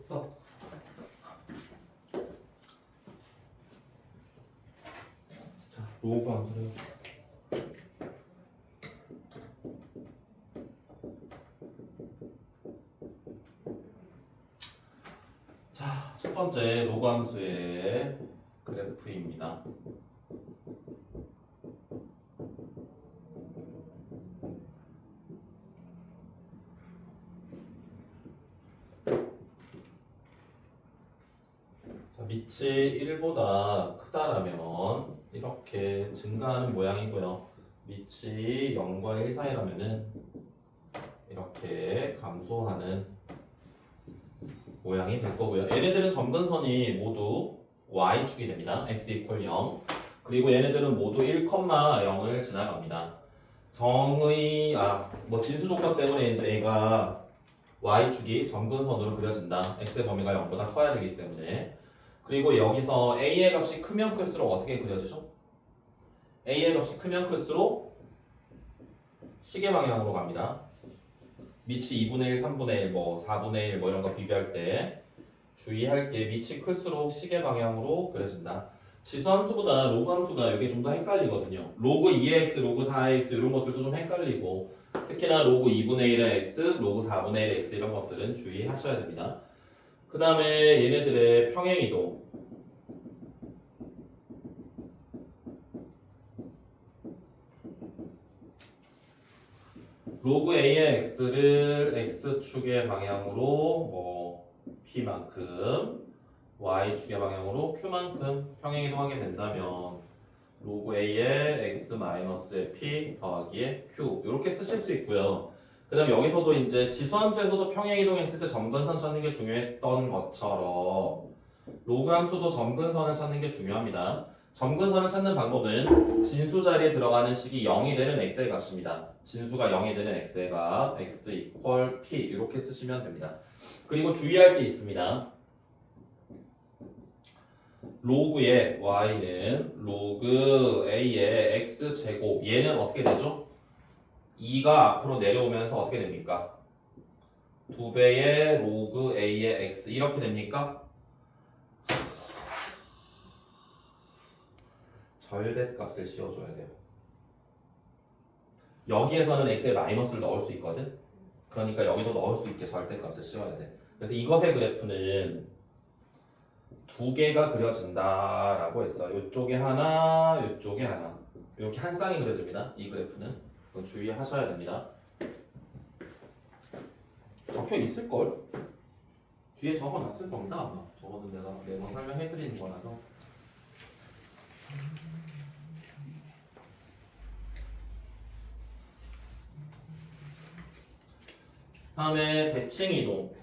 좋다. 자, 로그 함수를 자, 첫 번째 로그 함수의 그래프입니다. 밑이 1보다 크다라면 이렇게 증가하는 모양이고요. 밑이 0과 1 사이라면은 이렇게 감소하는 모양이 될 거고요. 얘네들은 점근선이 모두 y축이 됩니다. x = 0. 그리고 얘네들은 모두 1,0을 지나갑니다. 진수 조건 때문에 이제 얘가 y축이 점근선으로 그려진다. x의 범위가 0보다 커야 되기 때문에. 그리고 여기서 a의 값이 크면 클수록 어떻게 그려지죠? a의 값이 크면 클수록 시계 방향으로 갑니다. 밑이 2분의 1, 3분의 1, 4분의 1 이런 거 비교할 때 주의할 게 밑이 클수록 시계 방향으로 그려진다. 지수함수보다 로그함수가 이게 좀 더 헷갈리거든요. 로그 2의 x, 로그 4의 x 이런 것들도 좀 헷갈리고 특히나 로그 2분의 1의 x, 로그 4분의 1의 x 이런 것들은 주의하셔야 됩니다. 그 다음에 얘네들의 평행이동 로그 a의 x를 x축의 방향으로 p만큼 y축의 방향으로 q만큼 평행이동하게 된다면 로그 a의 x-의 p 더하기의 q 이렇게 쓰실 수 있고요. 그 다음에 여기서도 이제 지수함수에서도 평행이동했을 때 점근선 찾는 게 중요했던 것처럼 로그 함수도 점근선을 찾는 게 중요합니다. 점근선을 찾는 방법은 진수 자리에 들어가는 식이 0이 되는 x의 값입니다. 진수가 0이 되는 x의 값 x = p 이렇게 쓰시면 됩니다. 그리고 주의할 게 있습니다. 로그의 y는 로그 a의 x제곱 얘는 어떻게 되죠? 2가 앞으로 내려오면서 어떻게 됩니까? 2배의 로그 a의 x 이렇게 됩니까? 절대값을 씌워줘야 돼요. 여기에서는 x에 마이너스를 넣을 수 있거든? 그러니까 여기도 넣을 수 있게 절대값을 씌워야 돼. 그래서 이것의 그래프는 두 개가 그려진다라고 했어요. 이쪽에 하나, 이쪽에 하나. 이렇게 한 쌍이 그려집니다. 이 그래프는. 그건 주의하셔야 됩니다. 적혀 있을걸? 뒤에 적어놨을 겁니다. 아마. 적어도 내가 매번 설명해드리는 거라서. 다음에 대칭이동.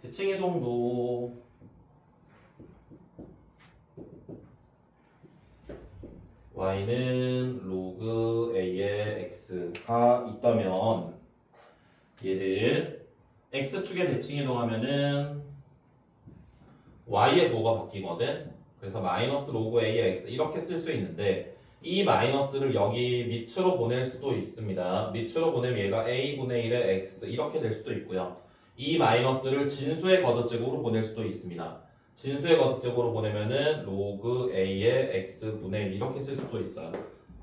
대칭이동도 y는 로그 a의 x가 있다면 얘를 x축에 대칭이동하면은 y의 보호가 바뀌거든. 그래서 마이너스 로그 a의 x 이렇게 쓸 수 있는데 이 마이너스를 여기 밑으로 보낼 수도 있습니다. 밑으로 보내면 얘가 a분의 1의 x 이렇게 될 수도 있고요. 이 마이너스를 진수의 거듭제곱으로 보낼 수도 있습니다. 진수의 거듭제곱으로 보내면은 로그 a의 x분의 1 이렇게 쓸 수도 있어요.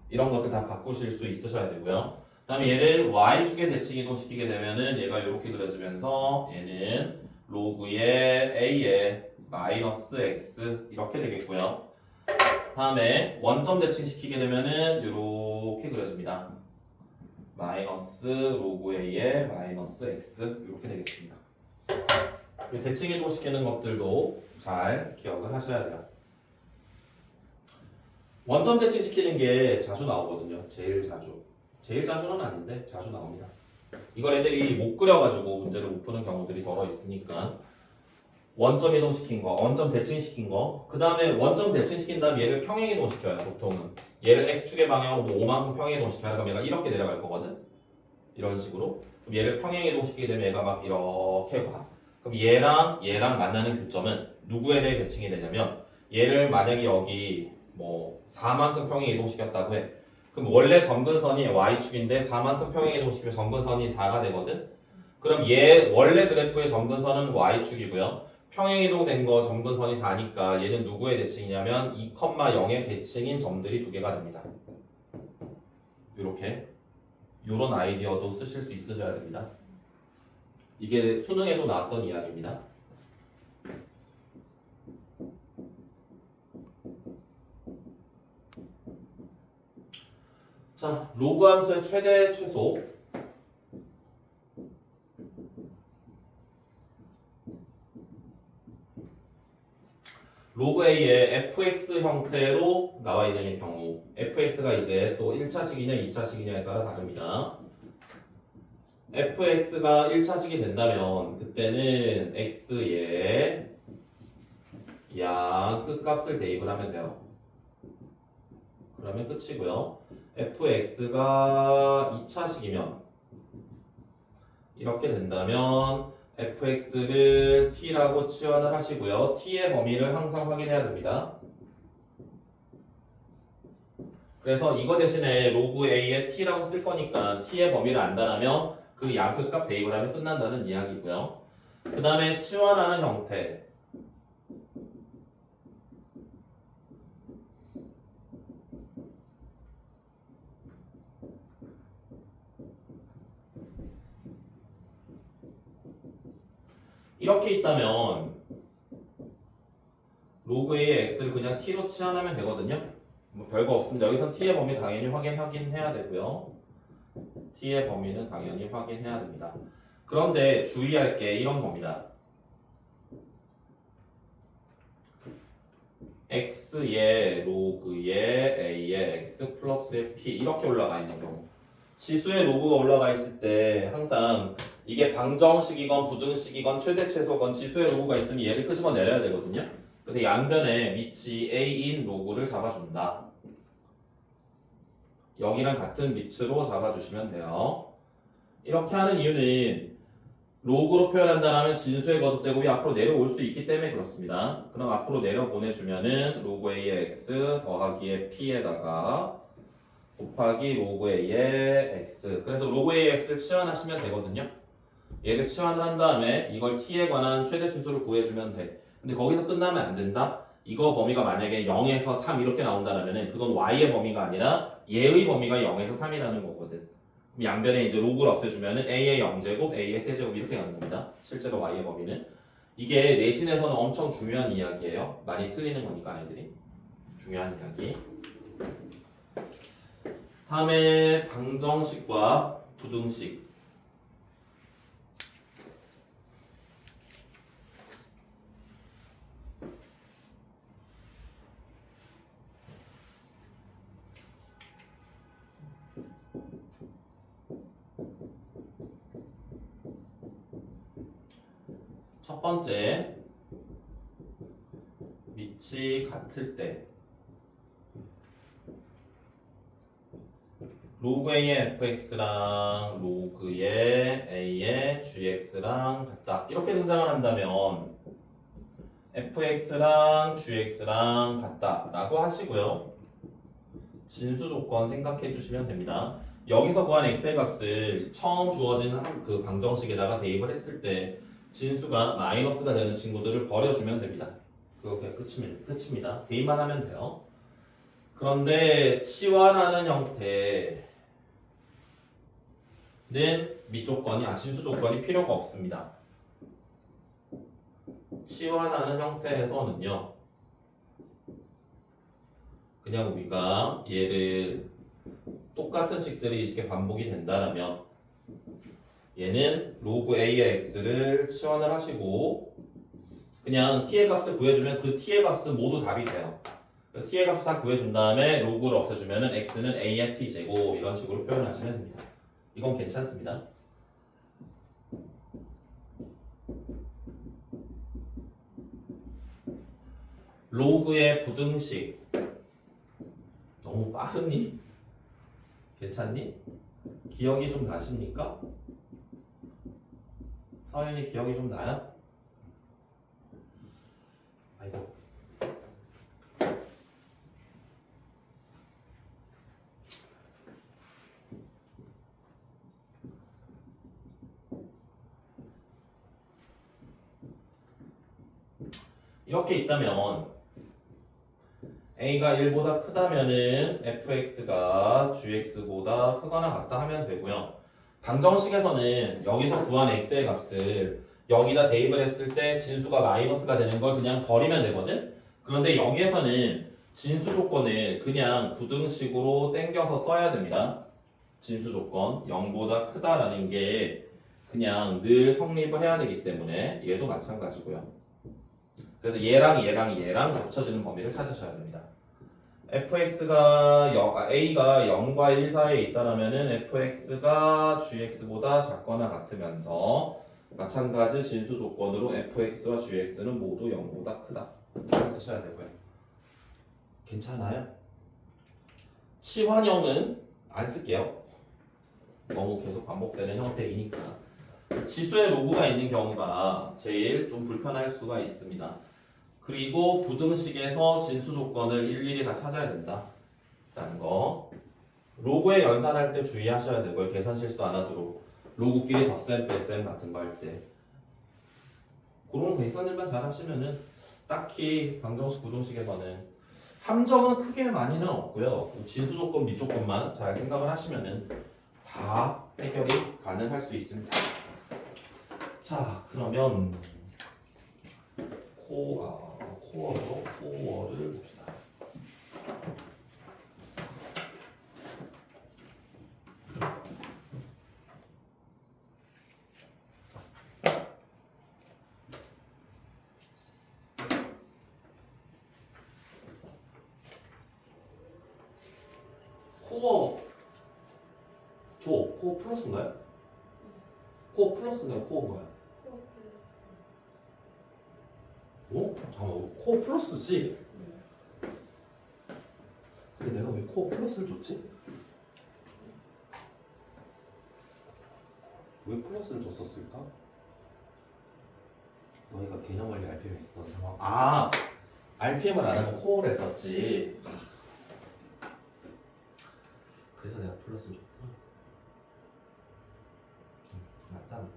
이런 것들 다 바꾸실 수 있으셔야 되고요. 그 다음에 얘를 y축에 대칭 이동시키게 되면은 얘가 이렇게 그려지면서 얘는 로그의 a의 마이너스 x 이렇게 되겠고요. 다음에 원점 대칭 시키게 되면은 이렇게 그려집니다. 마이너스 로그 a의 마이너스 x 이렇게 되겠습니다. 대칭 이동시키는 것들도 잘 기억을 하셔야 돼요. 원점 대칭 시키는 게 자주 나오거든요. 제일 자주는 아닌데 자주 나옵니다. 이걸 애들이 못 그려가지고 문제를 못 푸는 경우들이 더러 있으니까 원점 이동시킨 거, 원점 대칭시킨 거, 그 다음에 원점 대칭시킨 다음 얘를 평행 이동시켜요. 보통은 얘를 x축의 방향으로 5만큼 평행 이동시켜야 그럼 얘가 이렇게 내려갈 거거든. 이런 식으로. 그럼 얘를 평행 이동시키게 되면 얘가 막 이렇게 가. 그럼 얘랑 만나는 교점은 누구에 대해 대칭이 되냐면 얘를 만약에 여기 4만큼 평행 이동시켰다고 해. 그럼 원래 점근선이 y축인데 4만큼 평행이동시키면 점근선이 4가 되거든. 그럼 얘 원래 그래프의 점근선은 y축이고요. 평행이동된 거 점근선이 4니까 얘는 누구의 대칭이냐면 2,0의 대칭인 점들이 두 개가 됩니다. 이렇게 요런 아이디어도 쓰실 수 있으셔야 됩니다. 이게 수능에도 나왔던 이야기입니다. 자, 로그 함수의 최대 최소. 로그 A의 fx 형태로 나와 있는 경우 fx가 이제 또 1차식이냐 2차식이냐에 따라 다릅니다. fx가 1차식이 된다면 그때는 x의 양 끝값을 대입을 하면 돼요. 그러면 끝이고요. fx가 2차식이면 이렇게 된다면 fx를 t라고 치환을 하시고요. t의 범위를 항상 확인해야 됩니다. 그래서 이거 대신에 로그 a에 t라고 쓸 거니까 t의 범위를 안다라면 그 양끝값 대입을 하면 끝난다는 이야기고요. 그 다음에 치환하는 형태. 이렇게 있다면 로그 a의 x를 그냥 t로 치환하면 되거든요. 뭐 별거 없습니다. 여기서 t의 범위 당연히 확인해야 되고요. t의 범위는 당연히 확인해야 됩니다. 그런데 주의할 게 이런 겁니다. x의 로그의 a의 x 플러스의 p 이렇게 올라가 있는 경우 지수의 로그가 올라가 있을 때 항상 이게 방정식이건 부등식이건 최대 최소건 지수의 로그가 있으면 얘를 끄집어 내려야 되거든요. 그래서 양변에 밑이 a인 로그를 잡아준다. 여기랑 같은 밑으로 잡아주시면 돼요. 이렇게 하는 이유는 로그로 표현한다면 진수의 거듭제곱이 앞으로 내려올 수 있기 때문에 그렇습니다. 그럼 앞으로 내려보내주면은 로그 a의 x 더하기의 p에다가 곱하기 로그 a의 x. 그래서 로그 a의 x를 치환하시면 되거든요. 얘를 치환을 한 다음에 이걸 t에 관한 최대 최소를 구해주면 돼. 근데 거기서 끝나면 안 된다? 이거 범위가 만약에 0에서 3 이렇게 나온다면 그건 y의 범위가 아니라 얘의 범위가 0에서 3이라는 거거든. 그럼 양변에 이제 로그를 없애주면은 a의 0제곱, a의 세제곱 이렇게 가는 겁니다. 실제로 y의 범위는. 이게 내신에서는 엄청 중요한 이야기예요. 많이 틀리는 거니까 아이들이. 중요한 이야기. 다음에 방정식과 부등식. 첫 번째, 밑이 같을 때 로그 a의 fx랑 로그의 a의 gx랑 같다. 이렇게 등장을 한다면 fx랑 gx랑 같다 라고 하시고요. 진수 조건 생각해 주시면 됩니다. 여기서 구한 x의 값을 처음 주어진 그 방정식에다가 대입을 했을 때 진수가 마이너스가 되는 친구들을 버려주면 됩니다. 그거 그냥 끝입니다. 대입만 하면 돼요. 그런데 치환하는 형태는 밑조건이 진수 조건이 필요가 없습니다. 치환하는 형태에서는요. 그냥 우리가 얘를 똑같은 식들이 이렇게 반복이 된다면 얘는 로그 a의 x를 치환을 하시고 그냥 t의 값을 구해주면 그 t의 값은 모두 답이 돼요. t의 값을 다 구해준 다음에 로그를 없애주면 x는 a의 t제곱 이런 식으로 표현하시면 됩니다. 이건 괜찮습니다. 로그의 부등식 너무 빠르니? 괜찮니? 기억이 좀 나십니까? 서윤이 기억이 좀 나요? 아이고. 이렇게 있다면 a가 1보다 크다면은 fx가 gx보다 크거나 같다 하면 되고요. 방정식에서는 여기서 구한 x의 값을 여기다 대입을 했을 때 진수가 마이너스가 되는 걸 그냥 버리면 되거든? 그런데 여기에서는 진수 조건을 그냥 부등식으로 땡겨서 써야 됩니다. 진수 조건 0보다 크다라는 게 그냥 늘 성립을 해야 되기 때문에 얘도 마찬가지고요. 그래서 얘랑 겹쳐지는 범위를 찾으셔야 됩니다. fx가 a가 0과 1 사이에 있다라면은 fx가 gx보다 작거나 같으면서 마찬가지 진수 조건으로 fx와 gx는 모두 0보다 크다. 이렇게 쓰셔야 되고요. 괜찮아요? 치환형은 안 쓸게요. 너무 계속 반복되는 형태이니까. 지수의 로그가 있는 경우가 제일 좀 불편할 수가 있습니다. 그리고 부등식에서 진수 조건을 일일이 다 찾아야 된다라는 거. 로그에 연산할 때 주의하셔야 되고요. 계산 실수 안 하도록. 로그끼리 덧셈, 뺄셈 같은 거 할 때. 그런 계산들만 잘 하시면은 딱히 방정식, 부등식에서는 함정은 크게 많이는 없고요. 진수 조건, 미조건만 잘 생각을 하시면은 다 해결이 가능할 수 있습니다. 자, 그러면 코어를 봅시다. 코어 플러스인가요? 코어 플러스인가요? 코어인가요? 어? 잠깐만, 코어 플러스지? 근데 내가 왜 코어 플러스를 줬지? 왜 플러스를 줬었을까? 너희가 개념 원리 RPM 했던 상황. 아! RPM을 안 하고 코어를 했었지. 그래서 내가 플러스를 줬구나. 맞다.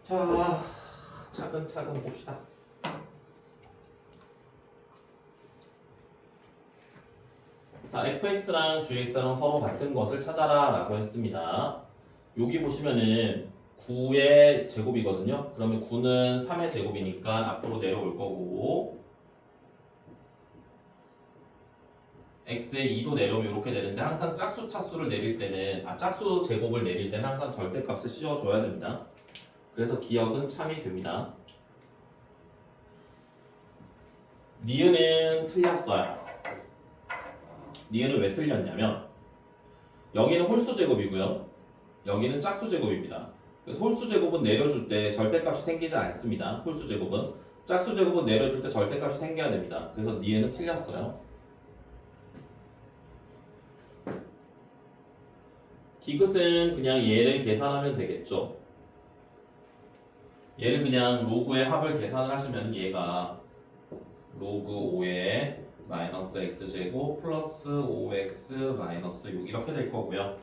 자, 차근차근 봅시다. 자, fx랑 gx랑 서로 같은 것을 찾아라 라고 했습니다. 여기 보시면은 9의 제곱이거든요. 그러면 9는 3의 제곱이니까 앞으로 내려올 거고 x의 2도 내려오면 이렇게 되는데 항상 짝수 차수를 내릴 때는 짝수 제곱을 내릴 때는 항상 절대값을 씌워줘야 됩니다. 그래서 기억은 참이 됩니다. 니은은 틀렸어요. 니은은 왜 틀렸냐면 여기는 홀수 제곱이고요. 여기는 짝수 제곱입니다. 그래서 홀수 제곱은 내려줄 때 절대값이 생기지 않습니다. 홀수 제곱은 짝수 제곱은 내려줄 때 절대값이 생겨야 됩니다. 그래서 니은은 틀렸어요. 디귿은 그냥 얘를 계산하면 되겠죠. 얘를 그냥 로그의 합을 계산을 하시면 얘가 로그 5의 마이너스 x제곱 플러스 5x 마이너스 6 이렇게 될 거고요.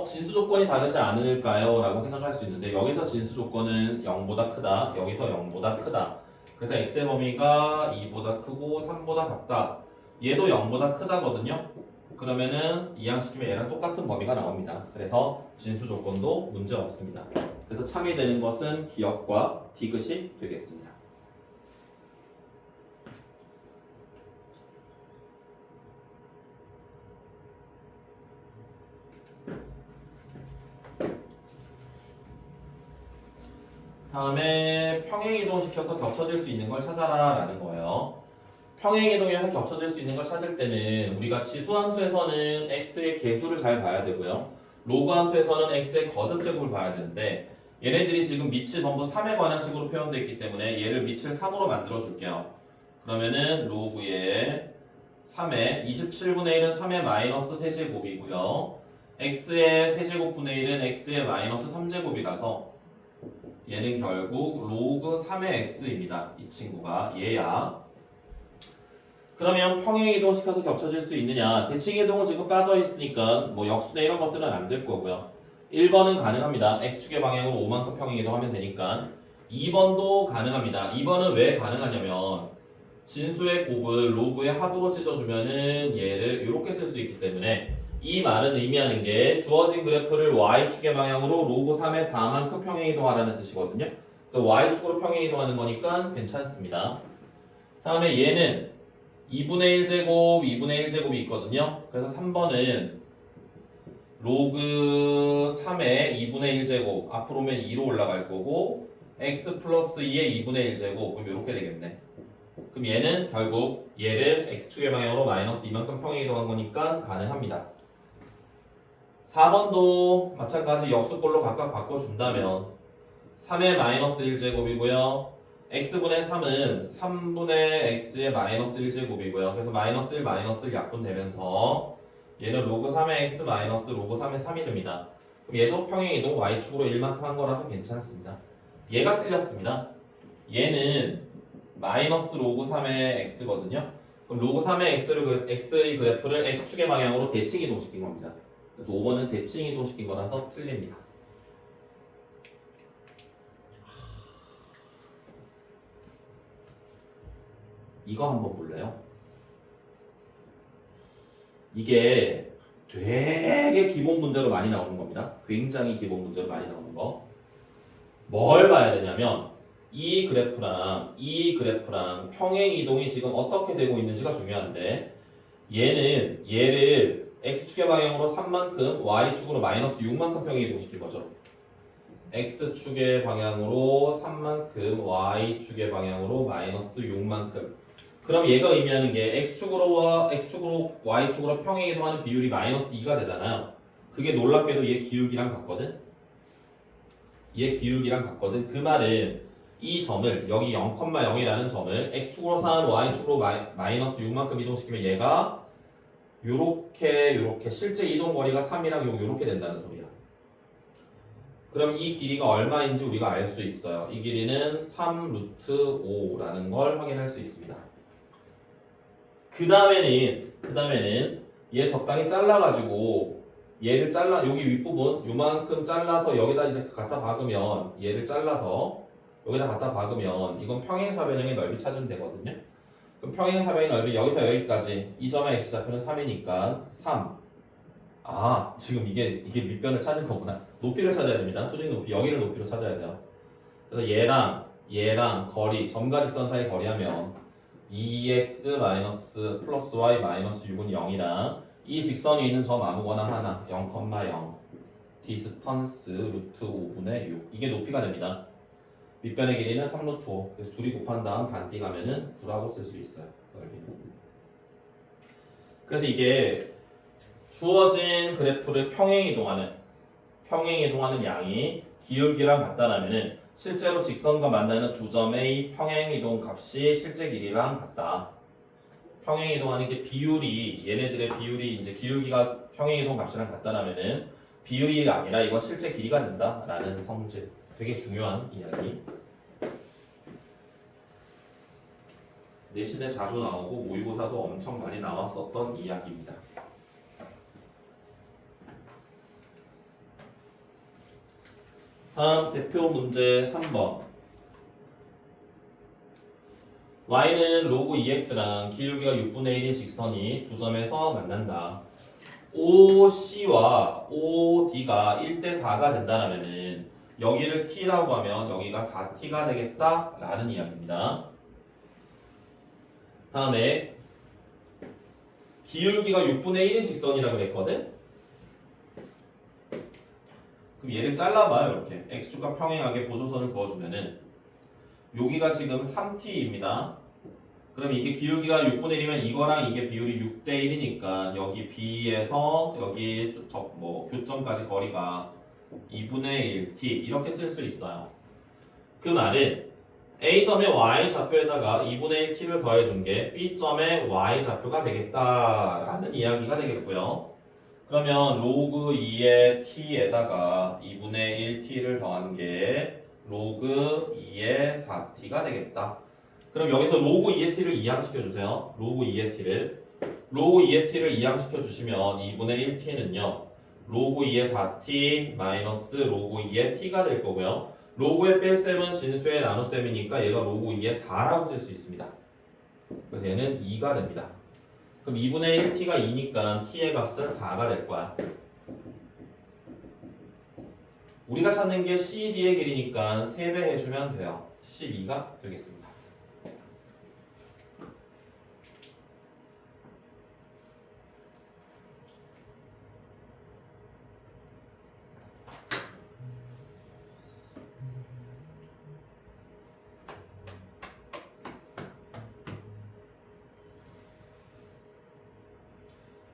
진수 조건이 다르지 않을까요? 라고 생각할 수 있는데 여기서 진수 조건은 0보다 크다. 여기서 0보다 크다. 그래서 x의 범위가 2보다 크고 3보다 작다. 얘도 0보다 크다거든요. 그러면은 이항시키면 얘랑 똑같은 범위가 나옵니다. 그래서 진수 조건도 문제 없습니다. 그래서 참이 되는 것은 기역과 디귿이 되겠습니다. 다음에 평행이동시켜서 겹쳐질 수 있는 걸 찾아라 라는 거예요. 평행이동해서 겹쳐질 수 있는 걸 찾을 때는 우리가 지수함수에서는 x의 개수를 잘 봐야 되고요. 로그 함수에서는 x의 거듭제곱을 봐야 되는데 얘네들이 지금 밑이 전부 3에 관한 식으로 표현되어 있기 때문에 얘를 밑을 3으로 만들어 줄게요. 그러면은 로그의 3의 27분의 1은 3의 마이너스 세제곱이고요. x의 세제곱분의 1은 x의 마이너스 3제곱이라서 얘는 결국 로그 3의 x입니다. 이 친구가 얘야. 그러면 평행이동 시켜서 겹쳐질 수 있느냐? 대칭이동은 지금 빠져 있으니까 뭐 역수나 이런 것들은 안 될 거고요. 1번은 가능합니다. x축의 방향으로 5만큼 평행이동하면 되니까. 2번도 가능합니다. 2번은 왜 가능하냐면 진수의 곱을 로그의 합으로 찢어주면은 얘를 이렇게 쓸 수 있기 때문에 이 말은 의미하는 게 주어진 그래프를 y축의 방향으로 로그 3의 4만큼 평행이동하라는 뜻이거든요. y축으로 평행이동하는 거니까 괜찮습니다. 다음에 얘는 2분의 1제곱, 2분의 1제곱이 있거든요. 그래서 3번은 로그 3의 2분의 1제곱 앞으로 오면 2로 올라갈 거고 x 플러스 2의 2분의 1제곱 그럼 이렇게 되겠네. 그럼 얘는 결국 얘를 x축의 방향으로 마이너스 2만큼 평행이동한 거니까 가능합니다. 4번도 마찬가지 역수꼴로 각각 바꿔준다면 3의 마이너스 1제곱이고요. x분의 3은 3분의 x의 마이너스 1제곱이고요. 그래서 마이너스 1, 마이너스 1 약분되면서 얘는 로그 3의 x 마이너스 로그 3의 3이 됩니다. 그럼 얘도 평행이동 y축으로 1만큼 한 거라서 괜찮습니다. 얘가 틀렸습니다. 얘는 마이너스 로그 3의 x거든요. 그럼 로그 3의 x의 그래프를 x축의 방향으로 대칭 이동시킨 겁니다. 그래서 5번은 대칭 이동시킨 거라서 틀립니다. 이거 한번 볼래요? 이게 되게 기본 문제로 많이 나오는 겁니다. 굉장히 기본 문제로 많이 나오는 거. 뭘 봐야 되냐면 이 그래프랑 이 그래프랑 평행 이동이 지금 어떻게 되고 있는지가 중요한데 얘를 x축의 방향으로 3만큼 y축으로 마이너스 6만큼 평행 이동시킨 거죠. x축의 방향으로 3만큼 y축의 방향으로 마이너스 6만큼. 그럼 얘가 의미하는 게 x축으로 y축으로 평행 이동하는 비율이 마이너스 2가 되잖아요. 그게 놀랍게도 얘 기울기랑 같거든. 얘 기울기랑 같거든. 그 말은 이 점을 여기 0,0이라는 점을 x축으로 3, y축으로 마이너스 6만큼 이동시키면 얘가 요렇게 실제 이동 거리가 3이랑 요렇게 된다는 소리야. 그럼 이 길이가 얼마인지 우리가 알 수 있어요. 이 길이는 3 루트 5라는 걸 확인할 수 있습니다. 그 다음에는 얘 적당히 잘라가지고 얘를 여기 윗부분 요만큼 잘라서 여기다 이렇게 갖다 박으면 얘를 잘라서 여기다 갖다 박으면 이건 평행사변형의 넓이 찾으면 되거든요. 그럼 평행사변의 넓이 여기서 여기까지 이 점의 x좌표는 3이니까 3. 아 지금 이게 밑변을 찾은 거구나. 높이를 찾아야 됩니다. 수직 높이 여기를 높이로 찾아야 돼요. 그래서 얘랑 거리 점과 직선 사이 거리하면 2x 마이너스 플러스 y 마이너스 6은 0이랑 이 직선이 있는 점 아무거나 하나 0,0 디스턴스 루트 5분의 6 이게 높이가 됩니다. 밑변의 길이는 3루트 5 그래서 둘이 곱한 다음 단띠 가면은 9라고 쓸 수 있어요. 넓이는. 그래서 이게 주어진 그래프를 평행이동하는 양이 기울기랑 같다라면은 실제로 직선과 만나는 두 점의 평행이동 값이 실제 길이랑 같다. 평행이동하는 게 비율이 얘네들의 비율이 이제 기울기가 평행이동 값이랑 같다라면은 비율이 아니라 이건 실제 길이가 된다라는 성질. 되게 중요한 이야기. 내신에 자주 나오고 모의고사도 엄청 많이 나왔었던 이야기입니다. 다음 대표 문제 3번. y는 로그 2x랑 기울기가 6분의 1인 직선이 두 점에서 만난다. OC와 OD가 1대 4가 된다면은 여기를 t라고 하면 여기가 4t가 되겠다라는 이야기입니다. 다음에 기울기가 6분의 1인 직선이라고 그랬거든? 그럼 얘를 잘라봐요. 이렇게 x축과 평행하게 보조선을 그어주면은 여기가 지금 3t입니다. 그럼 이게 기울기가 6분의 1이면 이거랑 이게 비율이 6대 1이니까 여기 B에서 여기 교점까지 거리가 2분의 1t 이렇게 쓸 수 있어요. 그 말은 A점의 Y좌표에다가 2분의 1t를 더해준 게 B점의 Y좌표가 되겠다라는 이야기가 되겠고요. 그러면 로그 2의 t에다가 2분의 1t를 더한 게 로그 2의 4t가 되겠다. 그럼 여기서 로그 2의 t를 이항시켜 주세요. 로그 2의 t를. 로그 2의 t를 이항시켜 주시면 2분의 1t는요. 로그 2의 4t 마이너스 로그 2의 t가 될 거고요. 로그의 뺄셈은 진수의 나눗셈이니까 얘가 로그 2의 4라고 쓸 수 있습니다. 그래서 얘는 2가 됩니다. 그럼 2분의 1t가 2니까 t의 값은 4가 될 거야. 우리가 찾는 게 CD의 길이니까 3배 해주면 돼요. 12가 되겠습니다.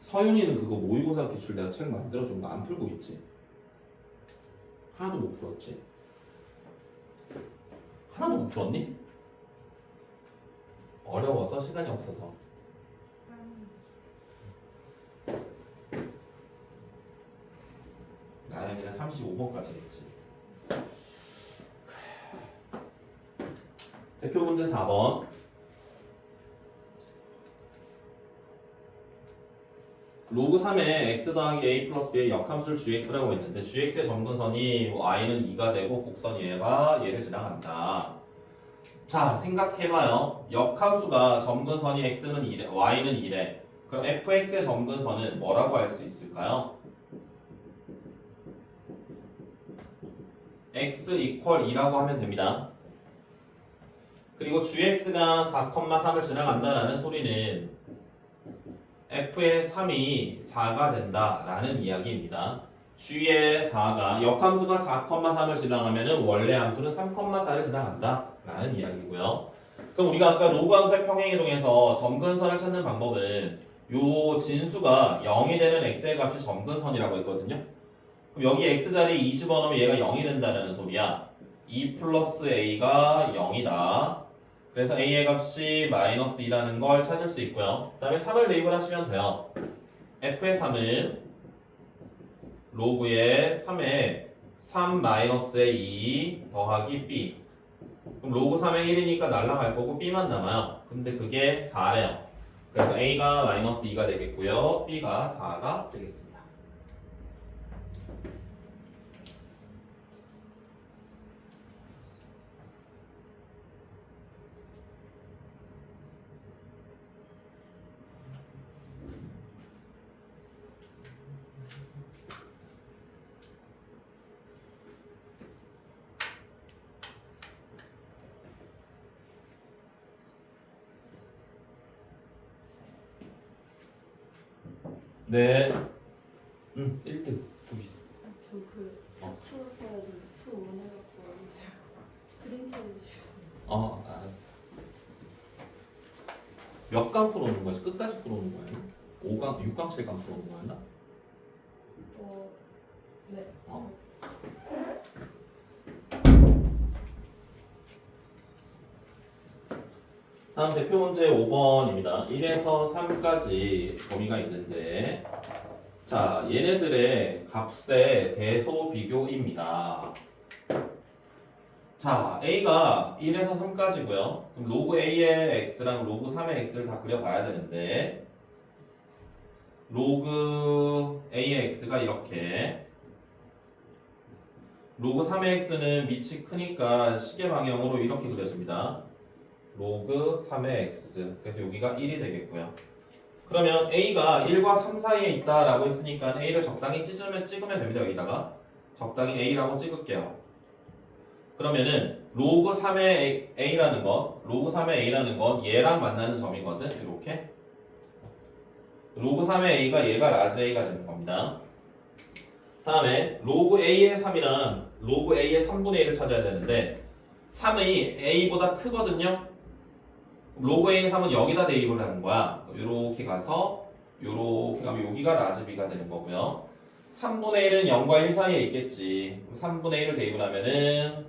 서윤이는 그거 모의고사 기출 내가 책 만들어준 거 안 풀고 있지? 하나도 못 풀었지? 하나도 못 풀었니? 어려워서 시간이 없어서. 나연이는 35번까지 했지. 대표 문제 4번. 로그 3에 x 더하기 a 플러스 b의 역함수를 gx라고 했는데 gx의 점근선이 y는 2가 되고 곡선 얘를 지나간다. 자, 생각해봐요. 역함수가 점근선이 x는 2래, y는 2래. 그럼 fx의 점근선은 뭐라고 할 수 있을까요? x 이퀄 2라고 하면 됩니다. 그리고 gx가 4,3을 지나간다라는 소리는 f의 3이 4가 된다라는 이야기입니다. g의 4가 역함수가 4,3을 지나가면은 원래 함수는 3,4를 지나간다라는 이야기고요. 그럼 우리가 아까 로그 함수의 평행이동에서 점근선을 찾는 방법은 요 진수가 0이 되는 x의 값이 점근선이라고 했거든요. 그럼 여기 x 자리에 2 집어넣으면 얘가 0이 된다는 소리야. 2 플러스 a가 0이다. 그래서 a의 값이 마이너스 2라는 걸 찾을 수 있고요. 그 다음에 3을 대입을 하시면 돼요. f의 3은 로그의 3에 3 마이너스의 2 더하기 b. 그럼 로그 3의 1이니까 날라갈 거고 b만 남아요. 근데 그게 4래요. 그래서 a가 마이너스 2가 되겠고요. b가 4가 되겠습니다. 네. 1등 저기 있어. 저그 수출 해야 되는데 수 원해갖고 프린트 해주셨어요. 알았어. 몇 강 풀어오는 거지? 끝까지 풀어오는 거야? 5강, 6강, 7강 풀어오는 거였나? 네. 다음 대표 문제 5번입니다. 1에서 3까지 범위가 있는데, 자, 얘네들의 값의 대소 비교입니다. 자, a가 1에서 3까지고요. 그럼 로그 a의 x랑 로그 3의 x를 다 그려봐야 되는데, 로그 a의 x가 이렇게, 로그 3의 x는 밑이 크니까 시계 방향으로 이렇게 그려집니다. 로그 3의 x. 그래서 여기가 1이 되겠고요. 그러면 a가 1과 3 사이에 있다라고 했으니까 a를 적당히 찍으면 됩니다. 여기다가 적당히 a라고 찍을게요. 그러면은 로그 3의 a라는 건 얘랑 만나는 점이거든. 이렇게 로그 3의 a가 얘가 라지 a가 되는 겁니다. 다음에 로그 a의 3이랑 로그 a의 3분의 1을 찾아야 되는데 3이 a보다 크거든요. 로그 a의 3은 여기다 대입을 하는 거야. 이렇게 가서 이렇게 가면 여기가 라지 b가 되는 거고요. 3분의 1은 0과 1 사이에 있겠지. 3분의 1을 대입을 하면은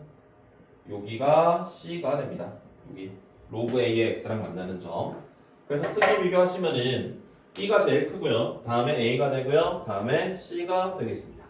여기가 c가 됩니다. 여기 로그 a의 x랑 만나는 점. 그래서 크기 비교하시면은 b가 제일 크고요. 다음에 a가 되고요. 다음에 c가 되겠습니다.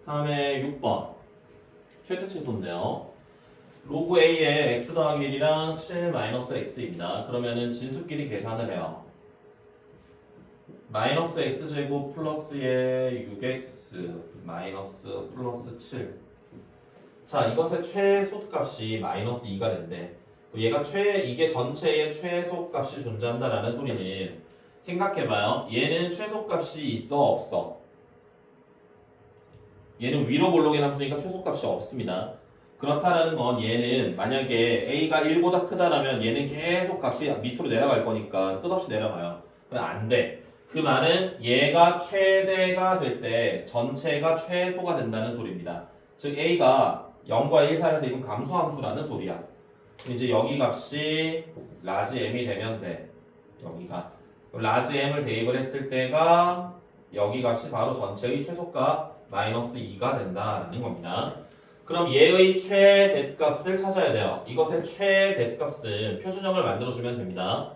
다음에 6번 최대치수인데요. 로그 A의 x 더하기 1이랑 7 마이너스 x입니다. 그러면은 진수끼리 계산을 해요. 마이너스 x제곱 플러스의 6x 마이너스 플러스 7. 자, 이것의 최소값이 마이너스 2가 된대. 얘가 이게 전체의 최소값이 존재한다라는 소리는 생각해봐요. 얘는 최소값이 있어 없어? 얘는 위로 볼록의 함수니까 최소값이 없습니다. 그렇다라는 건 얘는 만약에 a가 1보다 크다라면 얘는 계속 값이 밑으로 내려갈 거니까 끝없이 내려가요. 그럼 안 돼. 그 말은 얘가 최대가 될 때 전체가 최소가 된다는 소리입니다. 즉 a가 0과 1 사이에서 이건 감소함수라는 소리야. 그럼 이제 여기 값이 라지 m이 되면 돼. 여기가. 라지 m을 대입을 했을 때가 여기 값이 바로 전체의 최소값 마이너스 2가 된다라는 겁니다. 그럼 얘의 최대값을 찾아야 돼요. 이것의 최대값은 표준형을 만들어주면 됩니다.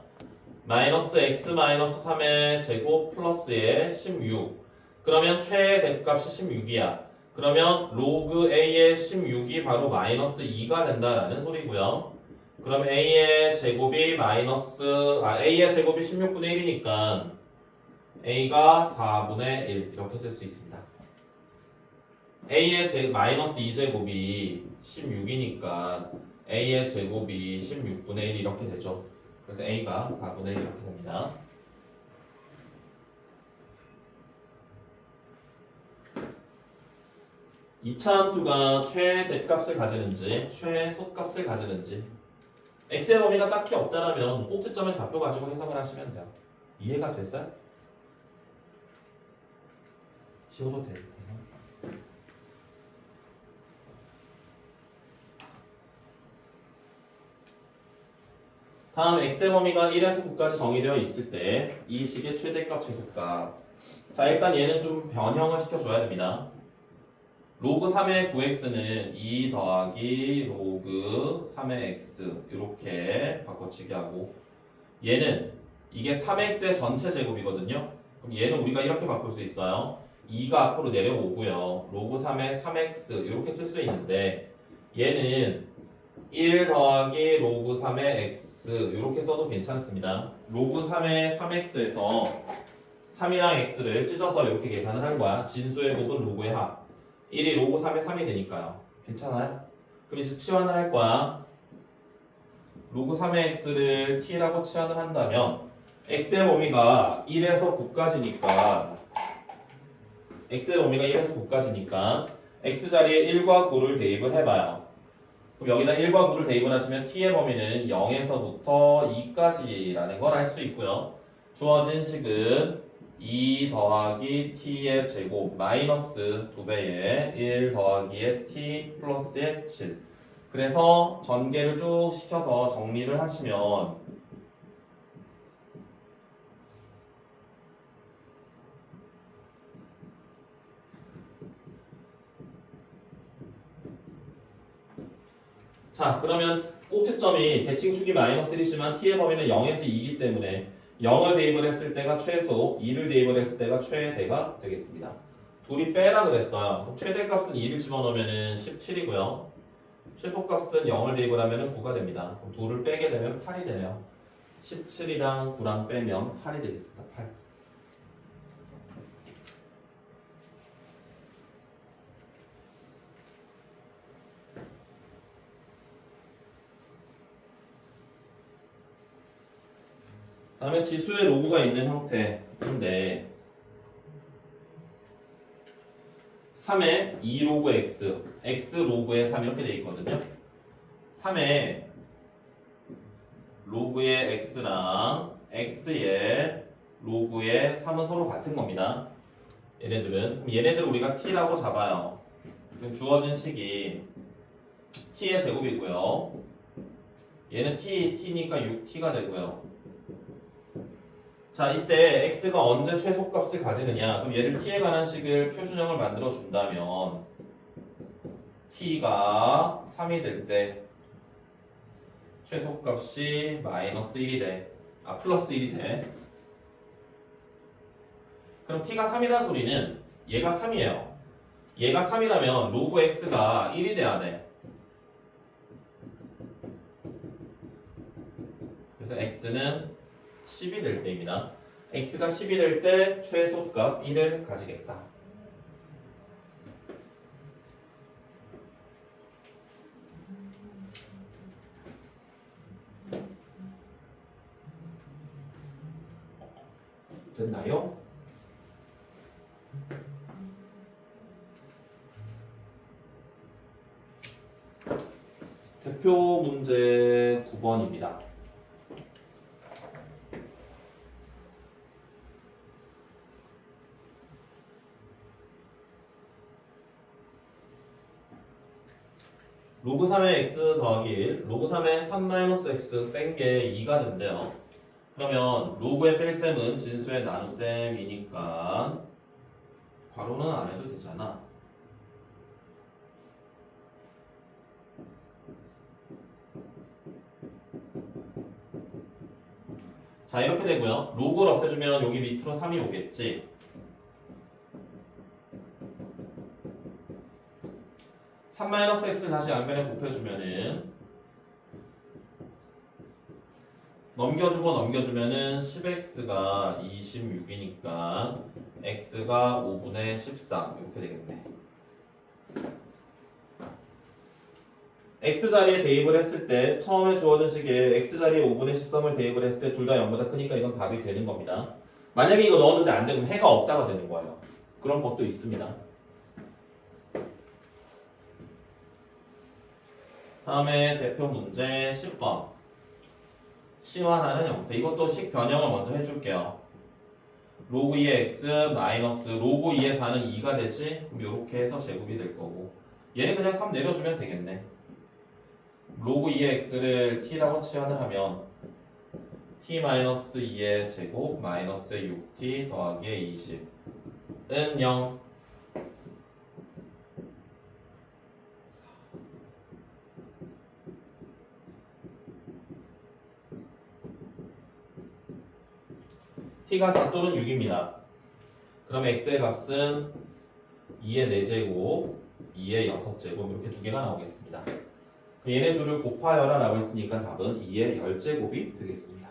마이너스 x 마이너스 3의 제곱 플러스의 16. 그러면 최대값이 16이야. 그러면 로그 a의 16이 바로 마이너스 2가 된다라는 소리고요. 그럼 a의 제곱이 a의 제곱이 16분의 1이니까 a가 4분의 1 이렇게 쓸 수 있습니다. a의 마이너스 2제곱이 16이니까 a의 제곱이 16분의 1 이렇게 되죠. 그래서 a가 4분의 1 이렇게 됩니다. 이차 함수가 최대값을 가지는지 최소값을 가지는지 x의 범위가 딱히 없다라면 꼭지점을 잡혀 가지고 해석을 하시면 돼요. 이해가 됐어요? 지워도 돼요. 다음 x의 범위가 1에서 9까지 정의되어 있을 때 이 식의 최대값, 최소값. 자, 일단 얘는 좀 변형을 시켜줘야 됩니다. 로그 3의 9x는 2 더하기 로그 3의 x 이렇게 바꿔치기 하고 얘는 이게 3x의 전체 제곱이거든요. 그럼 얘는 우리가 이렇게 바꿀 수 있어요. 2가 앞으로 내려오고요. 로그 3의 3x 이렇게 쓸 수 있는데 얘는 1 더하기 로그 3의 x 이렇게 써도 괜찮습니다. 로그 3의 3x에서 3이랑 x를 찢어서 이렇게 계산을 할 거야. 진수의 곱은 로그의 합. 1이 로그 3의 3이 되니까요. 괜찮아요? 그럼 이제 치환을 할 거야. 로그 3의 x를 t라고 치환을 한다면 x의 범위가 1에서 9까지니까 x의 범위가 1에서 9까지니까 x 자리에 1과 9를 대입을 해봐요. 그럼 여기다 1과 9를 대입을 하시면 t의 범위는 0에서부터 2까지라는 걸 알 수 있고요. 주어진 식은 2 더하기 t의 제곱 마이너스 2배의 1 더하기의 t 플러스의 7. 그래서 전개를 쭉 시켜서 정리를 하시면 자, 그러면 꼭지점이 대칭축이 마이너스 1이지만 t의 범위는 0에서 2이기 때문에 0을 대입을 했을 때가 최소, 2를 대입을 했을 때가 최대가 되겠습니다. 둘이 빼라 그랬어요. 그럼 최대값은 2를 집어넣으면 17이고요. 최소값은 0을 대입을 하면 9가 됩니다. 그럼 2를 빼게 되면 8이 되네요. 17이랑 9랑 빼면 8이 되겠습니다. 8. 다음에 지수의 로그가 있는 형태인데 3에 2 로그 x, x 로그의 3 이렇게 돼 있거든요. 3에 로그의 x랑 x의 로그의 3은 서로 같은 겁니다. 얘네들은. 그럼 얘네들 우리가 t라고 잡아요. 그럼 주어진 식이 t의 제곱이고요. 얘는 t니까 6t가 되고요. 자, 이때 x가 언제 최소값을 가지느냐? 그럼 얘를 t에 관한 식을 표준형을 만들어 준다면 t가 3이 될 때 최소값이 마이너스 1이 돼. 플러스 1이 돼. 그럼 t가 3이라는 소리는 얘가 3이에요. 얘가 3이라면 로그 x가 1이 돼야 돼. 그래서 x는 10이 될 때입니다. x가 10이 될 때 최소값 1을 가지겠다. 됐나요? 대표 문제 9번입니다. 로그 3의 x 더하기 1, 로그 3의 3-x 뺀 게 2가 된대요. 그러면 로그의 뺄셈은 진수의 나눗셈이니까 괄호는 안 해도 되잖아. 자, 이렇게 되고요. 로그를 없애주면 여기 밑으로 3이 오겠지. (3-x를) 다시 양변에 곱해주면은 넘겨주면은 10x가 26이니까 x가 5분의 13 이렇게 되겠네. x자리에 대입을 했을 때 처음에 주어진 식에 x자리에 5분의 13을 대입을 했을 때 둘 다 0보다 크니까 이건 답이 되는 겁니다. 만약에 이거 넣었는데 안 되면 해가 없다가 되는 거예요. 그런 것도 있습니다. 다음에 대표 문제 10번. 치환하는 형태. 이것도 식 변형을 먼저 해줄게요. 로그 2의 x 마이너스 로그 2의 4는 2가 되지? 그럼 이렇게 해서 제곱이 될 거고 얘는 그냥 3 내려주면 되겠네. 로그 2의 x를 t라고 치환을 하면 t 마이너스 2의 제곱 마이너스 6t 더하기 20은 0. t가 4 또는 6입니다. 그럼 x의 값은 2의 4제곱, 2의 6제곱 이렇게 두 개가 나오겠습니다. 얘네 둘을 곱하여라 라고 했으니까 답은 2의 10제곱이 되겠습니다.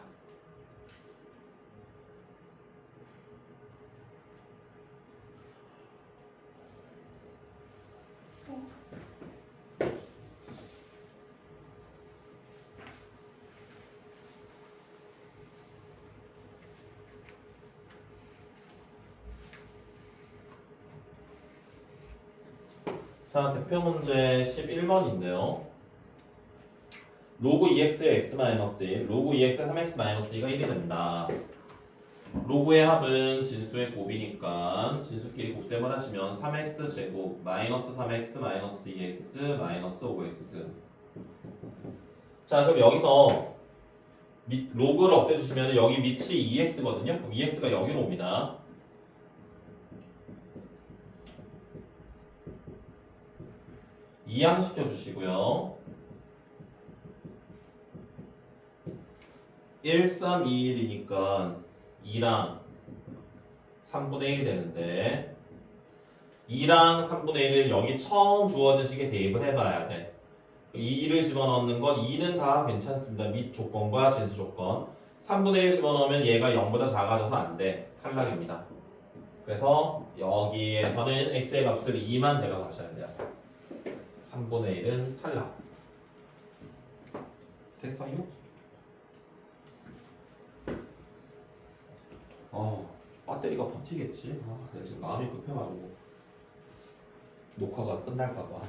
자, 대표 문제 11번인데요. 로그 2x의 x-1, 로그 2x의 3x-2가 1이 된다. 로그의 합은 진수의 곱이니까 진수끼리 곱셈을 하시면 3x 제곱 마이너스 3x 마이너스 2x 마이너스 5x. 자, 그럼 여기서 로그를 없애주시면 여기 밑이 2x거든요. 그럼 2x가 여기로 옵니다. 이항시켜 주시고요. 1, 3, 2, 1이니까 2랑 3분의 1이 되는데 2랑 3분의 1을 여기 처음 주어진 식에 대입을 해봐야 돼. 2를 집어넣는 건 2는 다 괜찮습니다. 밑 조건과 진수 조건. 3분의 1 집어넣으면 얘가 0보다 작아져서 안 돼. 탈락입니다. 그래서 여기에서는 x의 값을 2만 데려가셔야 돼요. 3분의 1은 탈락. 됐어요? 배터리가 버티겠지? 내가 지금 마음이 급해가지고 녹화가 끝날까봐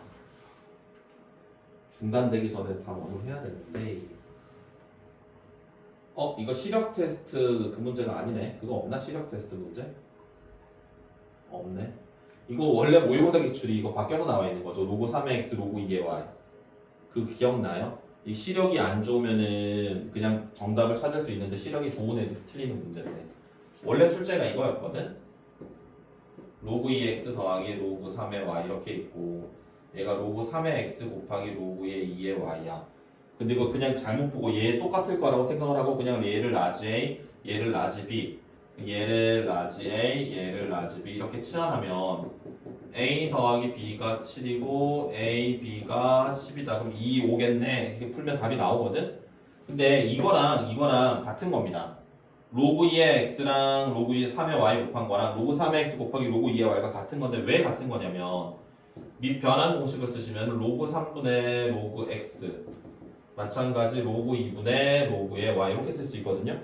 중단되기 전에 다 마무리해야 되는데 이거 시력 테스트 그 문제가 아니네. 그거 없나? 시력 테스트 문제? 없네. 이거 원래 모의고사 기출이 이거 바뀌어서 나와 있는 거죠. 로그 3의 x, 로그 2의 y. 그 기억나요? 이 시력이 안 좋으면은 그냥 정답을 찾을 수 있는데 시력이 좋은 애들이 틀리는 문제인데 원래 출제가 이거였거든. 로그 2x 더하기 로그 3의 y 이렇게 있고 얘가 로그 3의 x 곱하기 로그의 2의 y야. 근데 이거 그냥 잘못 보고 얘 똑같을 거라고 생각을 하고 그냥 얘를 라지 a, 얘를 라지 b, 얘를 라지 a, 얘를 라지 b 이렇게 치환하면 A 더하기 B가 7이고 A, B가 10이다. 그럼 2, 5겠네. 이렇게 풀면 답이 나오거든. 근데 이거랑 같은 겁니다. 로그 2의 x랑 로그 2의 3의 y 곱한 거랑 로그 3의 x 곱하기 로그 2의 y가 같은 건데 왜 같은 거냐면 밑 변환 공식을 쓰시면 로그 3분의 로그 x 마찬가지 로그 2분의 로그의 y 이렇게 쓸 수 있거든요.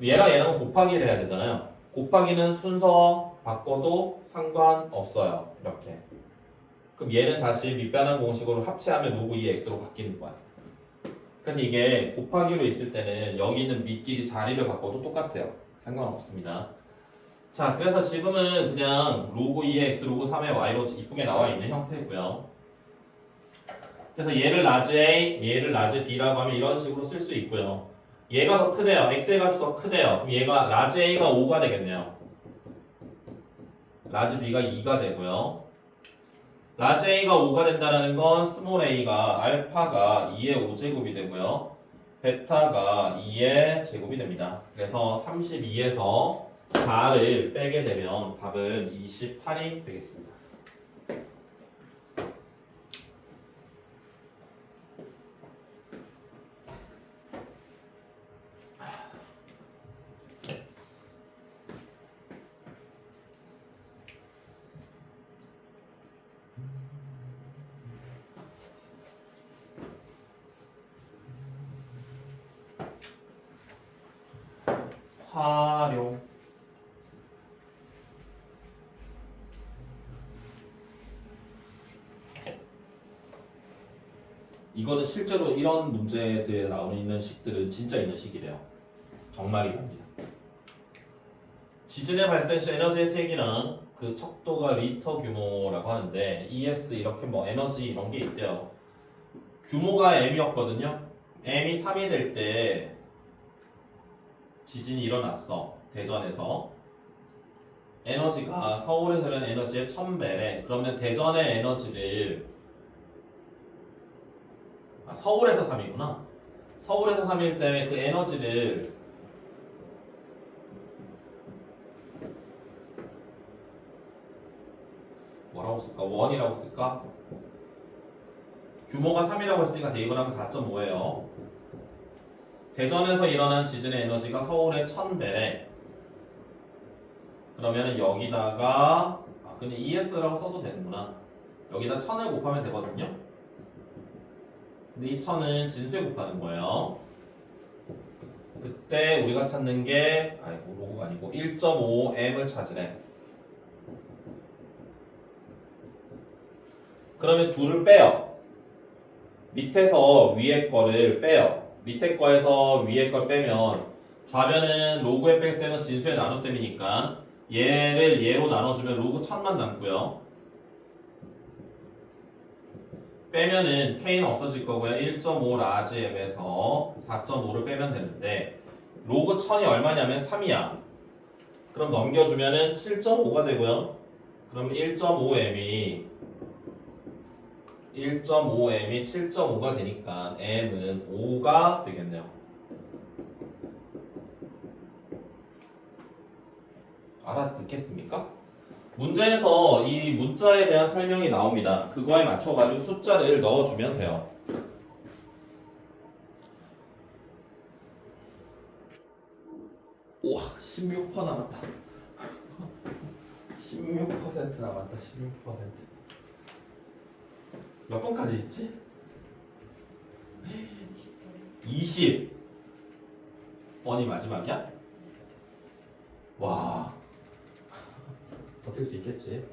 얘랑 얘랑 곱하기를 해야 되잖아요. 곱하기는 순서 바꿔도 상관없어요. 이렇게. 그럼 얘는 다시 밑변환 공식으로 합체하면 로그 2의 x로 바뀌는 거야. 그래서 이게 곱하기로 있을 때는 여기 있는 밑끼리 자리를 바꿔도 똑같아요. 상관없습니다. 자, 그래서 지금은 그냥 로그 2의 x, 로그 3의 y로 이쁘게 나와 있는 형태고요. 그래서 얘를 라지 A, 얘를 라지 B라고 하면 이런 식으로 쓸 수 있고요. 얘가 더 크대요. x의 값이 더 크대요. 그럼 얘가 라지 A가 5가 되겠네요. 라지 B가 2가 되고요. 라지 A가 5가 된다는 건 스몰 a가 알파가 2의 5제곱이 되고요. 베타가 2의 제곱이 됩니다. 그래서 32에서 4를 빼게 되면 답은 28이 되겠습니다. 활용 이거는 실제로 이런 문제들에 나오는 식들은 진짜 있는 식이래요. 정말이랍니다. 지진의 발생 시 에너지의 세기랑 그 척도가 리터 규모라고 하는데 ES 이렇게 뭐 에너지 이런 게 있대요. 규모가 M이었거든요. M이 3이 될 때 지진이 일어났어. 대전에서. 에너지가 서울에 흐르는 에너지의 1000배래. 그러면 대전의 에너지를 서울에서 3이구나. 서울에서 3일 때문에 그 에너지를 뭐라고 쓸까? 원이라고 쓸까? 규모가 3이라고 했으니까 대입을 하면 4.5예요. 대전에서 일어난 지진의 에너지가 서울의 1000배래. 그러면 여기다가 근데 ES라고 써도 되는구나. 여기다 1000을 곱하면 되거든요. 근데 이 1000은 진수에 곱하는 거예요. 그때 우리가 찾는 게 로그가 아니고 1.5M을 찾으래. 그러면 2를 빼요. 밑에서 위에 거를 빼요. 밑에 거에서 위에 걸 빼면 좌변은 로그 fx는 진수의 나눗셈이니까 얘를 얘로 나눠주면 로그 1000만 남고요. 빼면은 k는 없어질 거고요. 1.5 라지 m에서 4.5를 빼면 되는데 로그 1000이 얼마냐면 3이야. 그럼 넘겨주면은 7.5가 되고요. 그럼 1.5m이 7.5가 되니까 m은 5가 되겠네요. 알아듣겠습니까? 문제에서 이 문자에 대한 설명이 나옵니다. 그거에 맞춰가지고 숫자를 넣어주면 돼요. 우와, 16% 남았다. 16% 남았다. 16%. 몇 번까지 있지? 20번이 마지막이야? 와, 버틸 수 있겠지?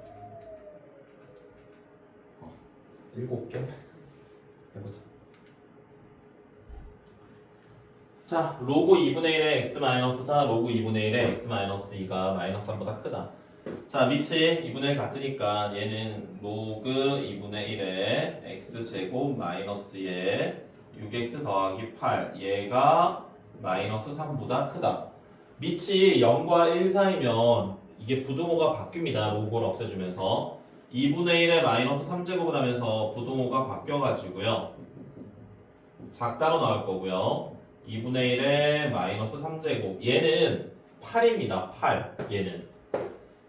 7개 해보자. 자, 로그 2분의 1의 x-4, 로그 2분의 1의 x-2가 마이너스 3보다 크다. 자, 밑이 2분의 1 같으니까 얘는 로그 2분의 1의 x제곱 마이너스의 6x 더하기 8 얘가 마이너스 3보다 크다. 밑이 0과 1 사이면 이게 부등호가 바뀝니다. 로그를 없애주면서 2분의 1의 마이너스 3제곱을 하면서 부등호가 바뀌어가지고요. 작다로 나올 거고요. 2분의 1의 마이너스 3제곱 얘는 8입니다. 8 얘는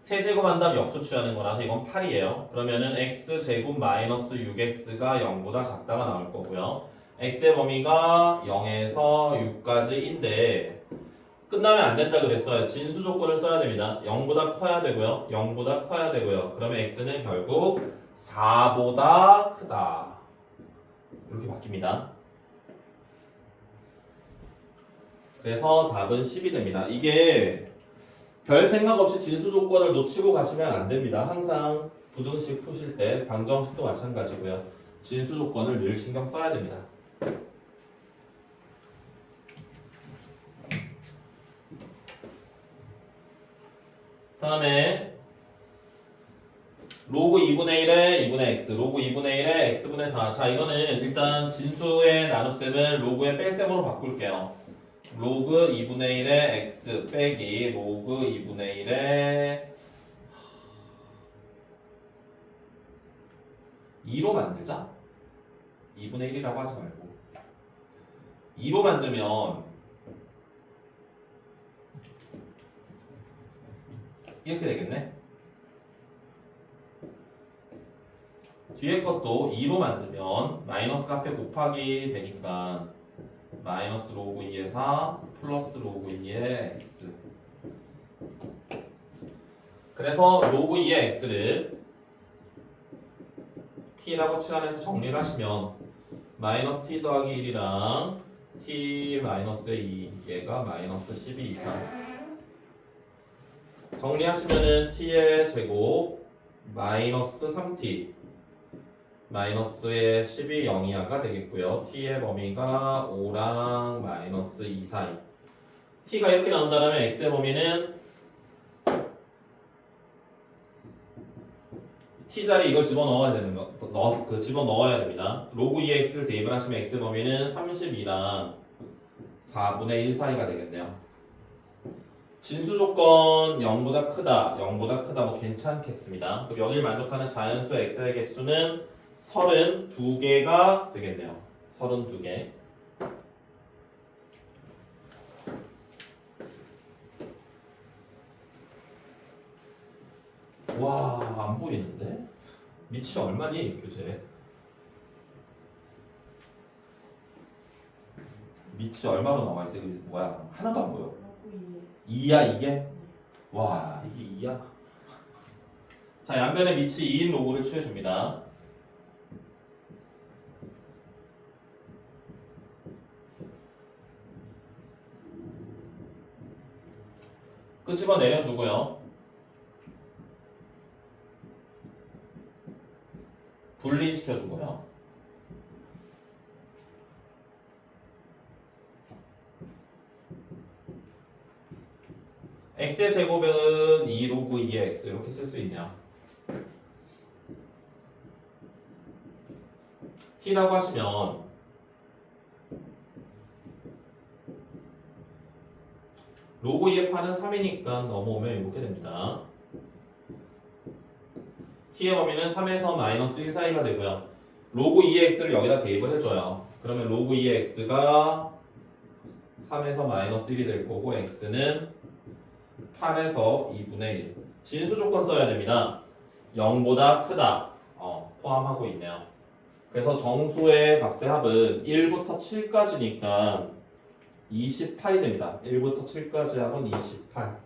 세제곱한 다음 역수 취하는 거라서 이건 8이에요. 그러면은 x제곱 마이너스 6x가 0보다 작다가 나올 거고요. x의 범위가 0에서 6까지인데 끝나면 안 된다 그랬어요. 진수 조건을 써야 됩니다. 0보다 커야 되고요. 0보다 커야 되고요. 그러면 x는 결국 4보다 크다. 이렇게 바뀝니다. 그래서 답은 10이 됩니다. 이게 별 생각 없이 진수 조건을 놓치고 가시면 안 됩니다. 항상 부등식 푸실 때 방정식도 마찬가지고요. 진수 조건을 늘 신경 써야 됩니다. 다음에 로그 2분의 1에 2분의 x, 로그 2분의 1에 x분의 4. 자, 이거는 일단 진수의 나눗셈을 로그의 뺄셈으로 바꿀게요. 로그 2분의 1에 x 빼기 로그 2분의 1에 2로 만들자. 2분의 1이라고 하지 말고 2로 만들면 이렇게 되겠네. 뒤에 것도 2로 만들면 마이너스가 앞에 곱하기 되니까 마이너스 로그 2의 4 플러스 로그 2의 x. 그래서 로그 2의 x를 t라고 칠환해서 정리를 하시면 마이너스 t 더하기 1이랑 t 마이너스의 2 얘가 마이너스 12 이상. 정리하시면은 t의 제곱 마이너스 3t 마이너스의 12 0이하가 되겠고요. t의 범위가 5랑 마이너스 2 사이. t가 이렇게 나온다면 x의 범위는 t 자리 이걸 집어넣어야 되는 거, 집어넣어야 됩니다. 로그 2x를 대입을 하시면 x의 범위는 32랑 4분의 1 사이가 되겠네요. 진수 조건 0보다 크다, 0보다 크다 뭐 괜찮겠습니다. 그럼 여기를 만족하는 자연수 x의 개수는 32개가 되겠네요. 32개. 와, 안 보이는데? 미치 얼마니, 교재? 미치 얼마로 나와 있어? 이거 뭐야? 하나도 안 보여. 2야 이게? 와, 이게 2야? 자, 양변의 미치 2인 로그를 취해줍니다. 끄집어 내려주고요. 분리시켜주고요. x의 제곱은 2 로그 2의 x 이렇게 쓸 수 있네요. t라고 하시면 로그 2의 8은 3이니까 넘어오면 이렇게 됩니다. t의 범위는 3에서 마이너스 1 사이가 되고요. 로그 2의 x를 여기다 대입을 해줘요. 그러면 로그 2의 x가 3에서 마이너스 1이 될 거고 x는 8에서 2분의 1. 진수 조건 써야 됩니다. 0보다 크다. 포함하고 있네요. 그래서 정수의 값의 합은 1부터 7까지니까 28이 됩니다. 1부터 7까지 합은 28.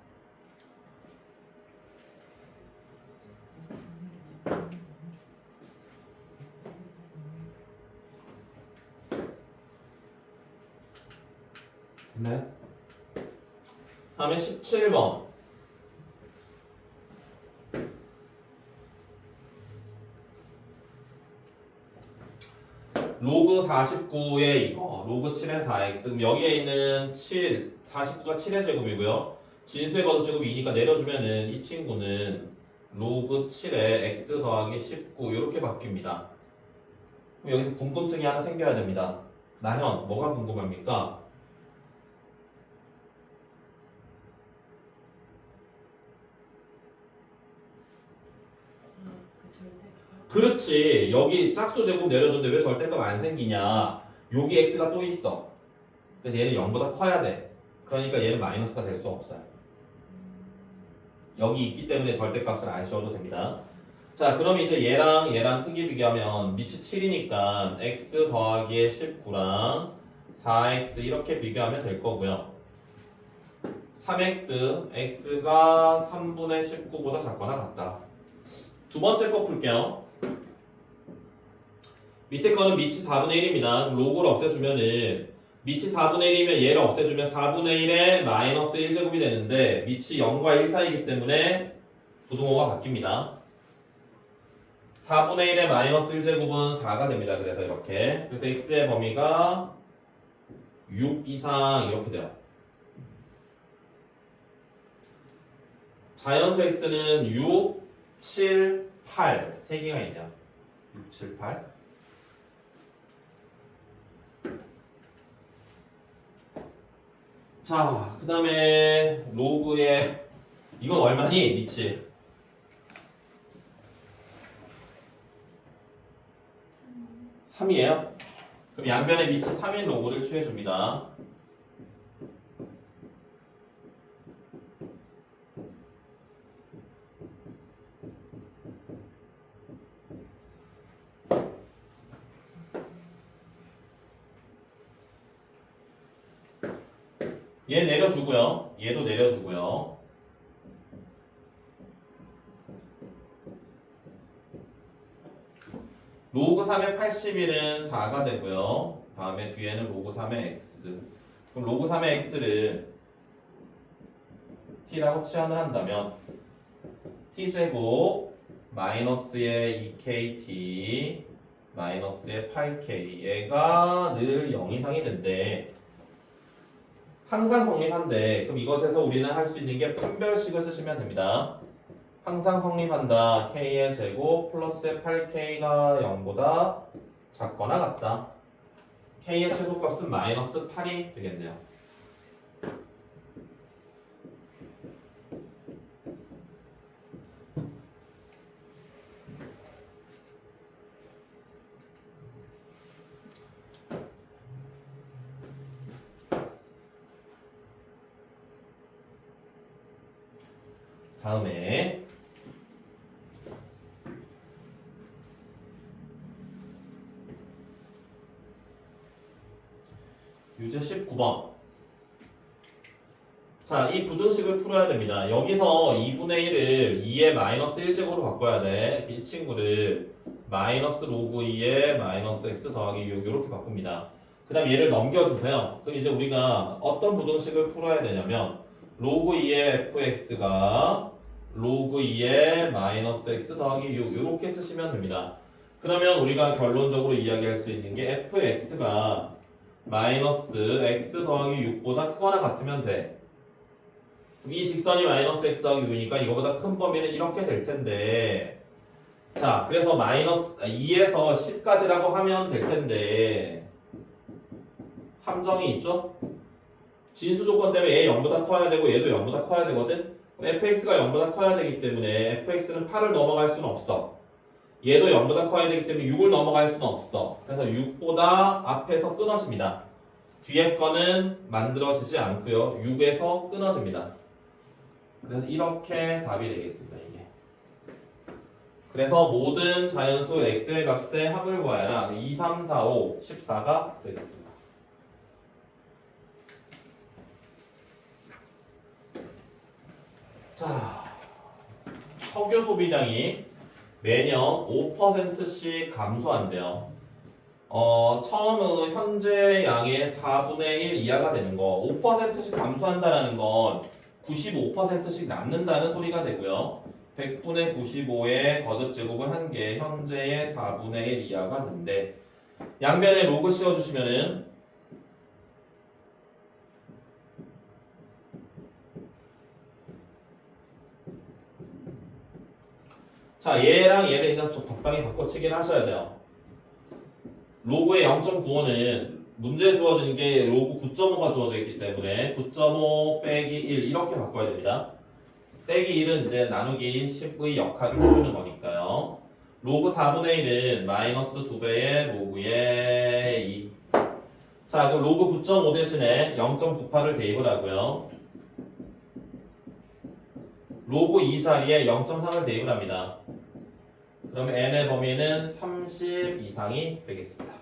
네. 다음에 17번. 로그 49의 이거, 로그 7의 4x. 그럼 여기에 있는 7, 49가 7의 제곱이고요. 진수의 거듭제곱 2니까 내려주면은 이 친구는 로그 7에 x 더하기 19 이렇게 바뀝니다. 그럼 여기서 궁금증이 하나 생겨야 됩니다. 나현, 뭐가 궁금합니까? 그렇지. 여기 짝수 제곱 내려줬는데 왜 절대값 안 생기냐? 여기 x가 또 있어. 그래서 얘는 0보다 커야 돼. 그러니까 얘는 마이너스가 될 수 없어요. 여기 있기 때문에 절대값을 안 씌워도 됩니다. 자, 그럼 이제 얘랑 크기 비교하면 밑이 7이니까 x 더하기 19랑 4x 이렇게 비교하면 될 거고요. 3x, x가 3분의 19보다 작거나 같다. 두 번째 거 풀게요. 밑에 거는 밑이 4분의 1입니다. 로그를 없애주면은 밑이 4분의 1이면 얘를 없애주면 4분의 1에 마이너스 1제곱이 되는데 밑이 0과 1 사이이기 때문에 부등호가 바뀝니다. 4분의 1에 마이너스 1제곱은 4가 됩니다. 그래서 이렇게. 그래서 x의 범위가 6 이상 이렇게 돼요. 자연수 x는 6, 7, 8 3개가 있네요. 6, 7, 8. 자, 그 다음에 로그의 이건 얼마니? 밑이 3이에요. 그럼 양변의 밑이 3인 로그를 취해줍니다. 얘 내려주고요. 얘도 내려주고요. 로그 3의 81은 4가 되고요. 다음에 뒤에는 로그 3의 x. 그럼 로그 3의 x를 t라고 치환을 한다면 t제곱 마이너스의 2kt 마이너스의 8k 얘가 늘 0 이상이 된대. 항상 성립한대. 그럼 이것에서 우리는 할 수 있는 게 판별식을 쓰시면 됩니다. 항상 성립한다. k의 제곱 플러스의 8k가 0보다 작거나 같다. k의 최소값은 마이너스 8이 되겠네요. 다음에 유제 19번. 자, 이 부등식을 풀어야 됩니다. 여기서 2분의 1을 2의 마이너스 1제곱으로 바꿔야 돼. 이 친구를 마이너스 로그 2의 마이너스 x 더하기 6 이렇게 바꿉니다. 그 다음 얘를 넘겨주세요. 그럼 이제 우리가 어떤 부등식을 풀어야 되냐면 로그 2의 fx가 로그 2의 마이너스 x 더하기 6 이렇게 쓰시면 됩니다. 그러면 우리가 결론적으로 이야기할 수 있는 게 fx가 마이너스 x 더하기 6보다 크거나 같으면 돼. 이 직선이 마이너스 x 더하기 6이니까 이거보다 큰 범위는 이렇게 될 텐데, 자, 그래서 마이너스 2에서 10까지라고 하면 될 텐데 함정이 있죠? 진수 조건 때문에 얘 0보다 커야 되고 얘도 0보다 커야 되거든? fx가 0보다 커야 되기 때문에 fx는 8을 넘어갈 수는 없어. 얘도 0보다 커야 되기 때문에 6을 넘어갈 수는 없어. 그래서 6보다 앞에서 끊어집니다. 뒤에 거는 만들어지지 않고요. 6에서 끊어집니다. 그래서 이렇게 답이 되겠습니다. 이게. 그래서 모든 자연수 x의 값의 합을 구하여라. 2, 3, 4, 5, 14가 되겠습니다. 자, 석유 소비량이 매년 5%씩 감소한대요. 처음은 현재 양의 4분의 1 이하가 되는 거. 5%씩 감소한다는 건 95%씩 남는다는 소리가 되고요. 100분의 95의 거듭 제곱을 한 게 현재의 4분의 1 이하가 된대. 양변에 로그 씌워주시면은 자, 얘랑 얘를 일단 좀 적당히 바꿔치기를 하셔야 돼요. 로그의 0.95는 문제 주어진 게 로그 9.5가 주어져 있기 때문에 9.5 빼기 1 이렇게 바꿔야 됩니다. 빼기 1은 이제 나누기 10의 역할을 해주는 거니까요. 로그 4분의 1은 마이너스 2배의 로그의 2. 자, 그럼 로그 9.5 대신에 0.98을 대입을 하고요. 로그 2 자리에 0.3을 대입을 합니다. 그럼 n의 범위는 30 이상이 되겠습니다.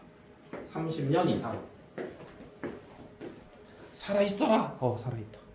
30년 이상. 살아있어라. 살아있다.